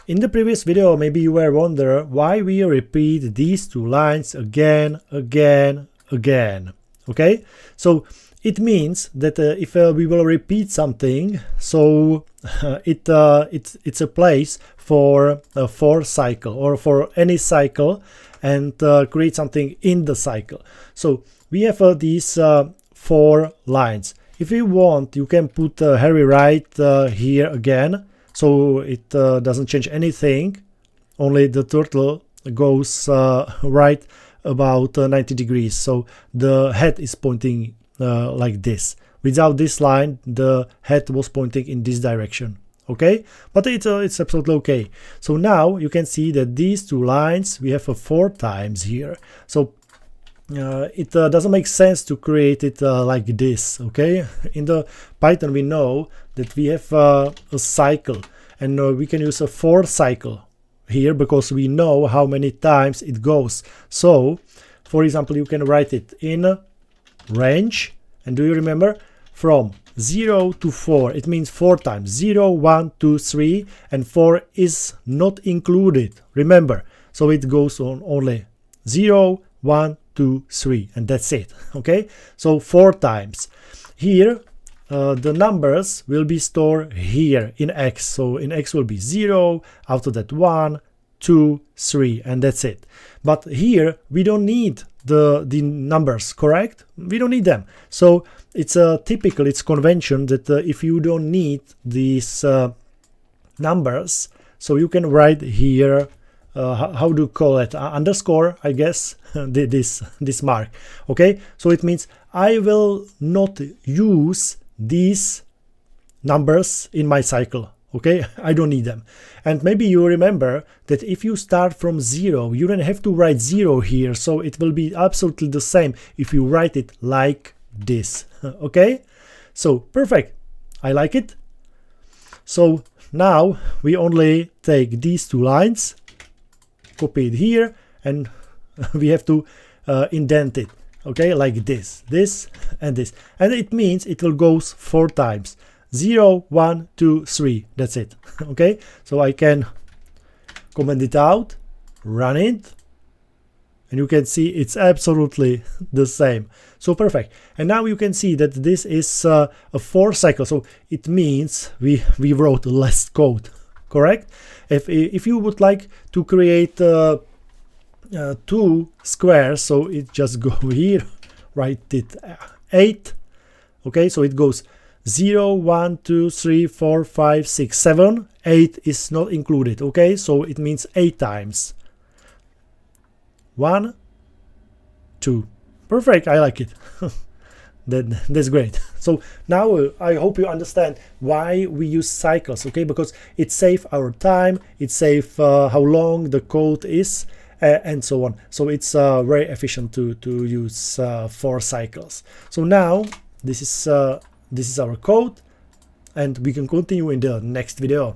In the previous video, maybe you were wondering why we repeat these two lines again. Okay, so it means that if we will repeat something, so it's a place for a for cycle or for any cycle, and create something in the cycle. So we have these 4 lines. If you want, you can put Harry right here again, so it doesn't change anything, only the turtle goes right about 90 degrees, so the head is pointing like this. Without this line, the head was pointing in this direction. Okay, but it's absolutely okay. So now you can see that these 2 lines we have 4 times here. So it doesn't make sense to create it like this. Okay, in the Python we know that we have a cycle, and we can use a for cycle here because we know how many times it goes. So for example, you can write it in range, and do you remember, from 0 to 4, it means 4 times. 0, 1, 2, 3, and 4 is not included, remember. So it goes on only 0, 1, 2, 3, and that's it. Okay, so 4 times. Here the numbers will be stored here in x, so in x will be 0, after that 1, 2, 3, and that's it. But here we don't need the numbers, correct? We don't need them. So it's typical, it's convention that if you don't need these numbers, so you can write here how do you call it, underscore, I guess, this mark. Okay, so it means I will not use these numbers in my cycle. Okay, I don't need them. And maybe you remember that if you start from 0, you don't have to write 0 here, so it will be absolutely the same if you write it like this. Okay, so perfect, I like it. So now we only take these 2 lines, copy it here, and we have to indent it. Okay, like this, and it means it will go 4 times. 0, 1, 2, 3, that's it. Okay, so I can comment it out, run it, and you can see it's absolutely the same. So perfect. And now you can see that this is a 4 cycle, so it means we wrote less code, correct? If you would like to create 2 squares, so it just go here, write it 8. Okay, so it goes 0, 1, 2, 3, 4, 5, 6, 7. 8 is not included. Okay, so it means 8 times. 1, 2. Perfect, I like it. That's great. So now I hope you understand why we use cycles, okay? Because it saves our time, it saves how long the code is, and so on. So it's very efficient to use 4 cycles. So now this is our code, and we can continue in the next video.